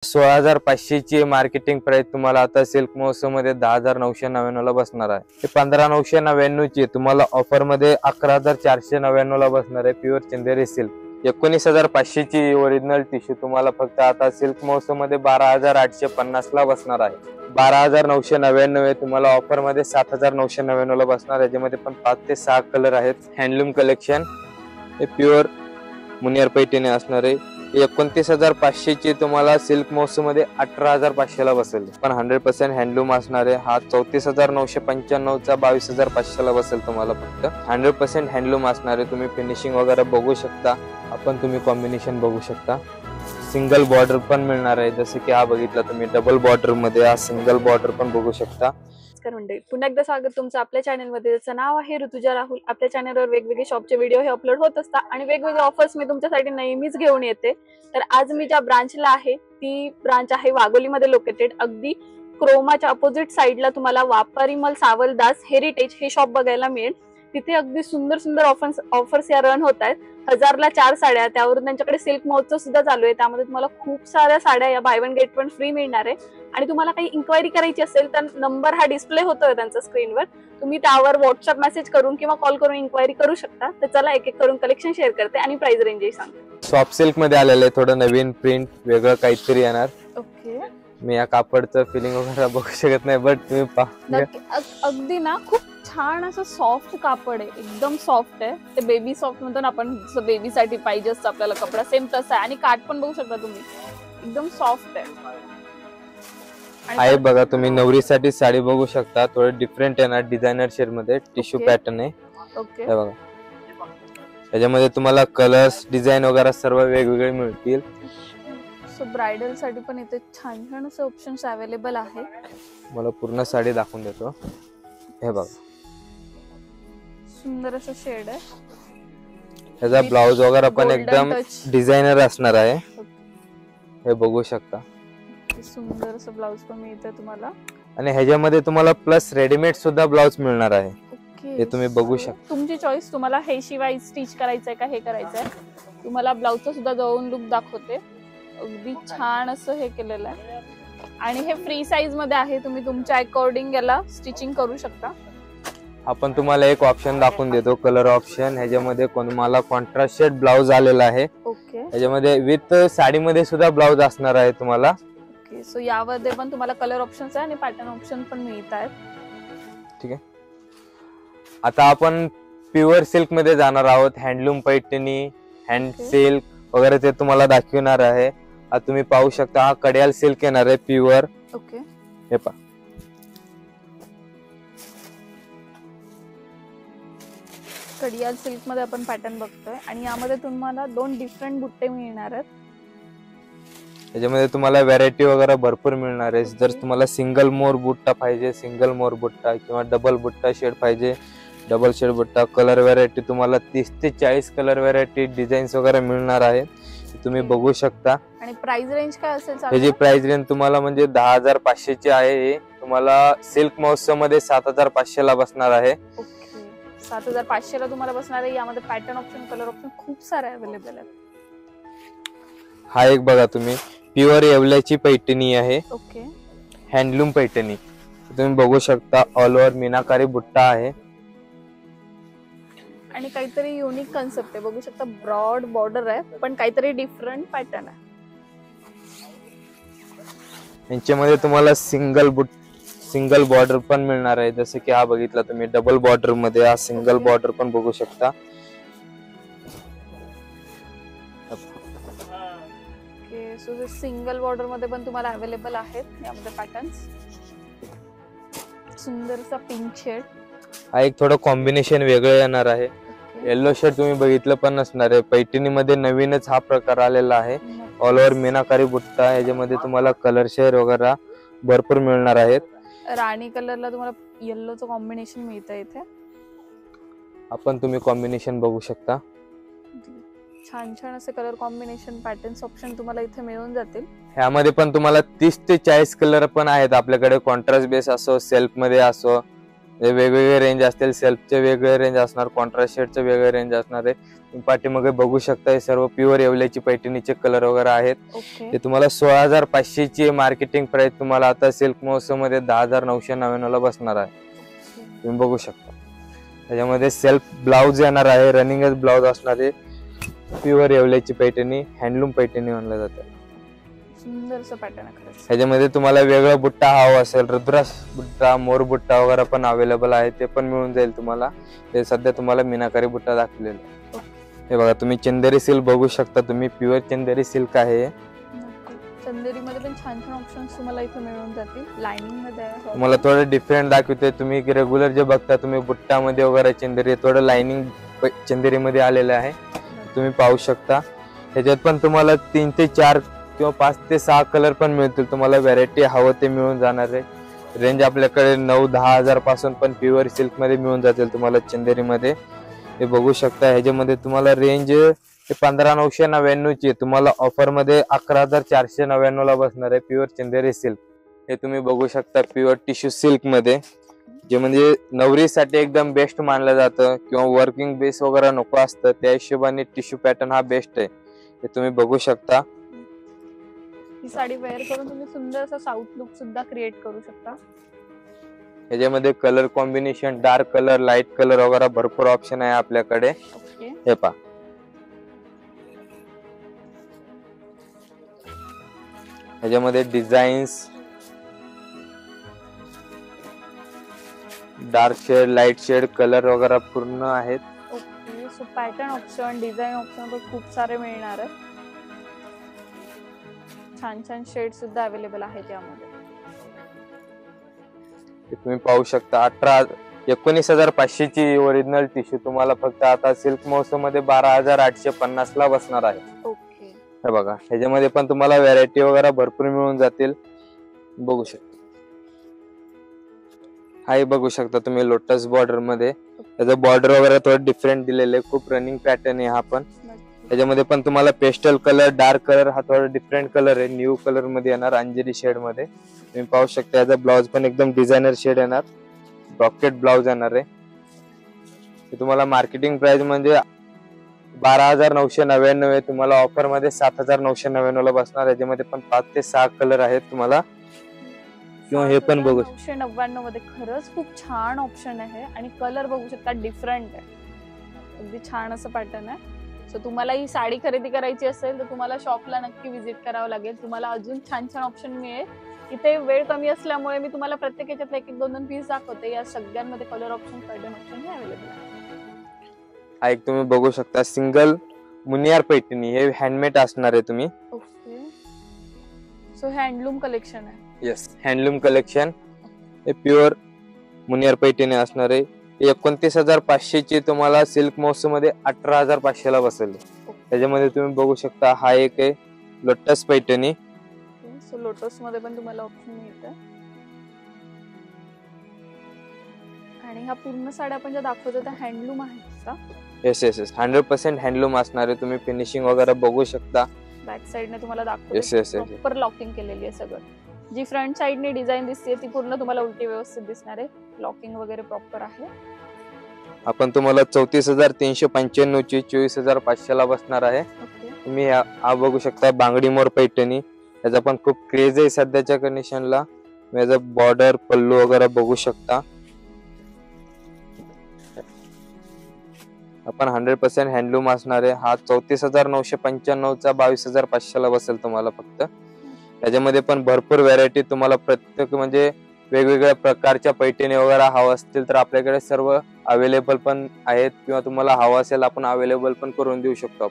16,500 ची marketing price तुम्हाला आता सिल्क महोत्सव मध्ये 10,999 ला बसणार आहे। हे 15,999 ची तुम्हाला ऑफर मध्ये 11,499 ला बसणार आहे। प्युअर चंदेरी सिल्क 19,500 ची ओरिजिनल टिश्यू तुम्हाला फक्त आता सिल्क महोत्सव मध्ये 12,850 ला बसणार आहे। 12,999 तुम्हाला ऑफर मध्ये 7,999 ला बसणार आहे। ज्यामध्ये पण 5 ते 6 कलर आहेत। हँडलूम कलेक्शन हे प्युअर मुनियर पैठणी असणार आहे। 29,500 ची तुम्हाला सिल्क महोत्सव मध्ये 18,500 ला बसेल। पण 100% हँडलूम असणार आहे। हा 34,995 चा 22,500 ला बसेल तुम्हाला फक्त 100% हँडलूम असणार आहे। तुम्ही फिनिशिंग वगैरे बघू शकता। आपण तुम्ही कॉम्बिनेशन बघू शकता। सिंगल बॉर्डर पण मिळणार आहे। जसे की हा बघितला तुम्ही डबल बॉर्डर मध्ये हा सिंगल बॉर्डर पण बघू शकता। मंडळी पुन्हा एकदा स्वागत तुमचं आपल्या चॅनलमध्ये। त्याचं नाव आहे ऋतुजा राहुल। आपल्या चॅनलवर वेगवेगळे शॉपचे व्हिडिओ हे अपलोड होत असतात आणि वेगवेगळे ऑफर्स मी तुमच्यासाठी नेहमीच घेऊन येते। तर आज मी ज्या ब्रांचला आहे ती ब्रांच आहे वाघोलीमध्ये लोकेटेड। अगदी क्रोमाच्या अपोजिट साइडला तुम्हाला वापारीमल सावलदास हेरिटेज हे शॉप बघायला मिळेल। तिथे अगदी सुंदर सुंदर ऑफर्स या रन होत आहेत। 1000 ला 4 साड्या, त्यावरून त्यांच्याकडे सिल्क महोत्सव सुद्धा चालू आहे। त्यामध्ये तुम्हाला खूप साऱ्या साड्या या by one get one free मिळणार आहे। आणि तुम्हाला काही इन्क्वायरी करायची असेल तर नंबर हा डिस्प्ले होतोय त्यांचा स्क्रीनवर। तुम्ही त्यावर व्हॉट्सअप मेसेज करून किंवा कॉल करून इन्क्वायरी करू शकता। तर चला एक एक करून कलेक्शन शेअर करते आणि प्राइस रेंजही सांगते। सॉफ्ट सिल्क मध्ये आलेले थोडं नवीन प्रिंट वेगळं काहीतरी येणार। ओके, मी या कापडचं फिलिंग वगैरे बघू शकत नाही, बट तुम्ही पहा अगदी ना खूप छान असं सॉफ्ट कापड आहे। एकदम सॉफ्ट आहे। ते बेबी सॉफ्ट म्हणतो ना आपण, जसं बेबीसाठी पाहिजे असतं आपल्याला कपडा, सेम तसा आहे। आणि काठ पण बघू शकता तुम्ही, एकदम सॉफ्ट आहे। आहे बघा तुम्ही नवरीसाठी साडी बघू शकता। थोडं डिफरंट येणार डिझायनर शेड मध्ये टिश्यू पॅटर्न आहे। ओके, हे बघा याच्यामध्ये तुम्हाला कलर्स डिझाइन वगैरे सर्व वेगवेगळे मिळतील। सो ब्राइडल साठी पण इथे छान छान असे ऑप्शन्स अवेलेबल आहे। मला पूर्ण साडी दाखवून देतो। हे बघा सुंदर असं शेड आहे। याचा ब्लाउज वगैरे पण एकदम डिझायनर असणार आहे। हे बघू शकता, सुंदर असं ब्लाउज पण मिळतं तुम्हाला। आणि ह्याच्यामध्ये तुम्हाला प्लस रेडीमेड सुद्धा ब्लाउज मिळणार आहे। हे तुम्ही बघू शकता। तुमची चॉईस, तुम्हाला हे शिवाय स्टिच करायचंय का हे करायचंय। तुम्हाला ब्लाउजचा सुद्धा जवळून लुक दाखवते। अगदी छान असं हे केलेलं आहे आणि हे फ्री साइज मध्ये आहे। तुम्ही तुमच्या अकॉर्डिंग याला स्टिचिंग करू शकता। आपण तुम्हाला एक ऑप्शन दाखवून देतो, कलर ऑप्शन। ह्याच्यामध्ये तुम्हाला कॉन्ट्रास्ट शेड ब्लाउज आलेला आहे। ओके, ह्याच्यामध्ये विथ साडीमध्ये सुद्धा ब्लाउज असणार आहे तुम्हाला। ओके, सो यामध्ये पण तुम्हाला कलर ऑप्शन्स आहे आणि पॅटर्न ऑप्शन पण मिळत आहेत। ठीक आहे, आता आपण प्युअर सिल्क मध्ये जाणार आहोत। हँडलूम पैठणी, हँड सिल्क वगैरे ते तुम्हाला दाखवणार आहे। आता तुम्ही पाहू शकता हा कड्याल सिल्क येणार आहे प्युअर। ओके, हे पहा कडियाल सिल्क मध्ये आपण पॅटर्न बघतोय आणि यामध्ये तुम्हाला 2 डिफरंट बुट्टे मिळणार आहेत। याच्यामध्ये तुम्हाला व्हरायटी वगैरे भरपूर मिळणार आहे। जर तुम्हाला सिंगल मोर बुट्टा पाहिजे, सिंगल मोर बुट्टा किंवा डबल बुट्टा शेड पाहिजे, डबल शेड बुट्टा। कलर व्हरायटी तुम्हाला 30 ते 40 कलर व्हरायटी डिझाईन्स वगैरे मिळणार आहेत। तुम्ही बघू शकता। आणि प्राइस रेंज काय असेल? याची प्राइस रेंज तुम्हाला म्हणजे 10,500 ची आहे। हे तुम्हाला सिल्क महोत्सव मध्ये 7,500 ला बसणार आहे। 7,500 ला तुम्हाला बसणार आहे। यामध्ये पॅटर्न ऑप्शन, कलर ऑप्शन खूप सारे अवेलेबल आहेत। हा एक बघा तुम्ही प्युअर येवल्याची पैठणी आहे। ओके, हँडलूम पैठणी तुम्ही बघू शकता। ऑल ओव्हर मीनाकारी बुट्टा आहे आणि काहीतरी युनिक कन्सेप्ट आहे। बघू शकता ब्रॉड बॉर्डर आहे पण काहीतरी डिफरंट पॅटर्न आहे। यांच्यामध्ये तुम्हाला सिंगल बॉर्डर पण मिळणार आहे। जसे की हा बघितला तुम्ही डबल बॉर्डर मध्ये हा सिंगल बॉर्डर पण बघू शकता। ओके, सो सिंगल बॉर्डर मध्ये पण तुम्हाला अवेलेबल आहेत यामध्ये पॅटर्न्स। सुंदरसा पिंक शेड, हा एक थोडं कॉम्बिनेशन वेगळं येणार आहे। येलो शेड तुम्ही बघितलं पण नसणार आहे। पैठणी मध्ये नवीनच हा प्रकार आलेला आहे। ऑल ओव्हर मीनाकारी बुट्टा, याच्यामध्ये तुम्हाला कलर शेड वगैरे भरपूर मिळणार आहेत। राणी कलरला तुम्हाला येल्लोचं कॉम्बिनेशन मिळतं इथे। आपण तुम्ही कॉम्बिनेशन बघू शकता। छान छान असे कलर कॉम्बिनेशन, पॅटर्न्स ऑप्शन तुम्हाला इथे मिळून जातील। ह्यामध्ये पण तुम्हाला 30 ते 40 कलर पण आहेत आपल्याकडे। कॉन्ट्रास्ट बेस असो, सेल्फ मध्ये असो, हे वेगवेगळे रेंज असतील, सेल्फचे वेगळे रेंज असणार, कॉन्ट्रास्ट शेडचे वेगळे रेंज असणार आहे. तुम्ही पाठीमागे बघू शकता हे सर्व प्युअर येवल्याची पैठणीचे कलर वगैरे आहेत. ओके हे तुम्हाला 16,500 ची मार्केटिंग प्राइस तुम्हाला आता सिल्क महोत्सव मध्ये 10,999 ला बसणार आहे. तुम्ही बघू शकता त्याच्यामध्ये सेल्फ ब्लाउज येणार आहे, रनिंगच ब्लाउज असणार आहे. प्युअर येवल्याची पैठणी, हँडलूम पैठणी म्हणलं जातं. सुंदरसं पॅटर्न आहे खरंच. ह्याच्यामध्ये तुम्हाला वेगळा बुट्टा हवा असेल, रुद्राक्ष बुट्टा, मोर बुट्टा वगैरे पण अवेलेबल आहे, ते पण मिळून जाईल तुम्हाला. हे सध्या तुम्हाला मीनाकारी बुट्टा दाखवलेला आहे. हे बघा तुम्ही चंदेरी सिल्क बघू शकता, तुम्ही प्युअर चंदेरी सिल्क आहे. चंदेरी मध्ये पण छान छान ऑप्शन्स तुम्हाला इथे मिळून जातील. लाइनिंग मध्ये आहे. तुम्हाला थोडं डिफरंट दाखवते. तुम्ही रेग्युलर जे बघता तुम्ही बुट्टामध्ये वगैरे चंदेरी, थोडं लाइनिंग चंदेरी मध्ये आलेलं आहे, तुम्ही पाहू शकता. ह्याच्यात पण तुम्हाला 3 ते 4 किंवा 5 ते 6 कलर पण मिळतील. तुम्हाला व्हरायटी हवं ते मिळून जाणार आहे. रेंज आपल्याकडे 9-10 हजार पासून पण प्युअर सिल्क मध्ये मिळून जातील तुम्हाला चंदेरी मध्ये. हे बघू शकता ह्याच्यामध्ये तुम्हाला रेंज 15,999 ची तुम्हाला ऑफर मध्ये 11,499 ला बसणार आहे. प्युअर चंदेरी सिल्क हे तुम्ही बघू शकता, प्युअर टिश्यू सिल्क मध्ये, जे म्हणजे नवरीसाठी एकदम बेस्ट मानलं जातं किंवा वर्किंग बेस वगैरे नको असतं त्या हिशोबाने टिश्यू पॅटर्न हा बेस्ट आहे. हे तुम्ही बघू शकता. ही साडी वेअर करून तुम्ही सुंदर असा साऊथ लुक सुद्धा क्रिएट करू शकता. ह्याच्यामध्ये colour combination, dark colour, light colour वगैरे भरपूर ऑप्शन आहे आपल्याकडे. हे पहा ह्याच्यामध्ये designs, dark shade, light shade, colour वगैरे पूर्ण आहेत. Okay, so pattern option, design option पण खूप सारे मिळणार आहेत. छान छान शेड सुद्धा अवेलेबल आहेत यामध्ये. तुम्ही पाहू शकता 19,500 ची ओरिजिनल टिश्यू तुम्हाला फक्त आता सिल्क महोत्सव मध्ये 12,850 ला बसणार आहे. ओके, हे बघा ह्याच्यामध्ये पण तुम्हाला व्हरायटी वगैरे भरपूर मिळून जातील. बघू शकता हाही बघू शकता तुम्ही लोटस बॉर्डर मध्ये. त्याचं बॉर्डर वगैरे थोडं डिफरंट दिलेलं आहे, खूप रनिंग पॅटर्न आहे हा पण. त्याच्यामध्ये पण तुम्हाला पेस्टल कलर, डार्क कलर, हा थोडा डिफरंट कलर आहे, न्यू कलर मध्ये येणार, अंजेरी शेड मध्ये. तुम्ही पाहू शकता याचा ब्लाउज पण एकदम डिझायनर शेड येणार, ब्रॉकेट ब्लाउज येणार आहे. तुम्हाला मार्केटिंग प्राइस म्हणजे 12,999 आहे, तुम्हाला ऑफर मध्ये 7,999 ला बसणार. याच्यामध्ये पण 5 ते 6 कलर आहेत तुम्हाला, किंवा हे पण बघू 999 मध्ये खरंच खूप छान ऑप्शन आहे. आणि कलर बघू शकता डिफरंट आहे, अगदी छान असं पॅटर्न आहे. सो तुम्हाला ही साडी खरेदी करायची असेल तर तुम्हाला शॉपला नक्की व्हिजिट करावं लागेल. तुम्हाला अजून छान छान ऑप्शन मिळेल. इथे वेळ कमी असल्यामुळे मी तुम्हाला प्रत्येक याच्यातले 1-2 पीस दाखवते. या सगळ्यांमध्ये कलर ऑप्शन, पॅटर्न ऑप्शन हे अवेलेबल आहे. हा एक तुम्ही बघू शकता सिंगल मुनियार पैठणी, हे हँडमेड असणार आहे तुम्ही. ओके, सो हँडलूम कलेक्शन आहे. येस, हँडलूम कलेक्शन, हे प्युअर मुनियार पैठणी असणार आहे. 29,500 ची तुम्हाला सिल्क महोत्सव मध्ये 18,500 ला बसेल. त्याच्यामध्ये तुम्ही बघू शकता हा एक आहे लोटस पैठणी. सो लोटस मध्ये पण तुम्हाला ऑप्शन मिळतं. आणि हा पूर्ण साड्या आपण ज्या दाखवतो त्या हँडलूम आहेत का? येस येस येस, 100% हँडलूम असणार आहे. तुम्ही फिनिशिंग वगैरे बघू शकता. बॅक साइडने तुम्हाला येस येस दाखवतो, प्रॉपर लॉकिंग केलेली आहे सगळं. जी फ्रंट साइडने डिझाईन दिसते ती पूर्ण तुम्हाला उलटी व्यवस्थित दिसणार आहे. लॉकिंग वगैरे प्रॉपर आहे. आपण तुम्हाला 34,395 ची 24,500 ला बसणार आहे. तुम्ही हा बघू शकता बांगडी मोर पैठणी, याचा पण खूप क्रेज आहे सध्याच्या कंडिशनला. याचा बॉर्डर, पल्लू वगैरे बघू शकता. आपण 100% हँडलूम असणार आहे. हा 34,995 चा 22,500 ला बसेल तुम्हाला फक्त. त्याच्यामध्ये पण भरपूर व्हरायटी तुम्हाला, प्रत्येक म्हणजे वेगवेगळ्या प्रकारच्या पैठणी वगैरे हवा असतील तर आपल्याकडे सर्व अवेलेबल पण आहेत, किंवा तुम्हाला हवा असेल आपण अवेलेबल पण करून देऊ शकतो.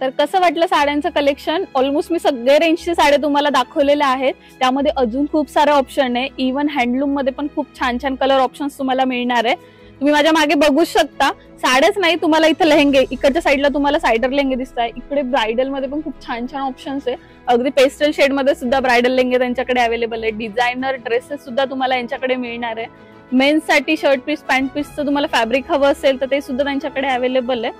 तर कसं वाटलं साड्यांचं कलेक्शन? ऑलमोस्ट मी सगळे रेंजचे साड्या तुम्हाला दाखवलेल्या आहेत. त्यामध्ये अजून खूप सारे ऑप्शन आहे. इव्हन हँडलूम मध्ये पण खूप छान छान कलर ऑप्शन्स तुम्हाला मिळणार आहे. तुम्ही माझ्या मागे बघू शकता, साड्याच नाही तुम्हाला इथे लेहंगे, इकडच्या साईडला तुम्हाला सायडर लेहंगे दिसत आहे. इकडे ब्रायडल मध्ये पण खूप छान छान ऑप्शन्स आहे. अगदी पेस्टल शेड मध्ये सुद्धा ब्रायडल लेहंगे त्यांच्याकडे अवेलेबल आहे. डिझायनर ड्रेसेस सुद्धा तुम्हाला यांच्याकडे मिळणार आहे. मेन्स साठी शर्ट पीस, पॅन्ट पीसचं तुम्हाला फॅब्रिक हवं असेल तर ते सुद्धा त्यांच्याकडे अवेलेबल आहे.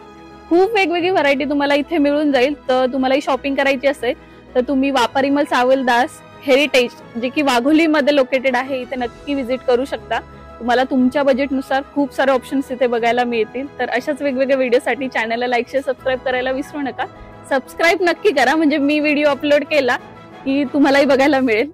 खूप वेगवेगळी व्हरायटी तुम्हाला इथे मिळून जाईल. तर तुम्हाला ही शॉपिंग करायची असेल तर तुम्ही वापरिमल सावलदास हेरिटेज, जे की वाघोली मध्ये लोकेटेड आहे, इथे नक्की व्हिजिट करू शकता. तुम्हाला तुमच्या बजेटनुसार खूप सारे ऑप्शन्स इथे बघायला मिळतील. तर अशाच वेगवेगळ्या व्हिडिओसाठी चॅनलला लाईक शेअर सबस्क्राईब करायला विसरू नका. सबस्क्राईब नक्की करा, म्हणजे मी व्हिडिओ अपलोड केला की तुम्हालाही बघायला मिळेल.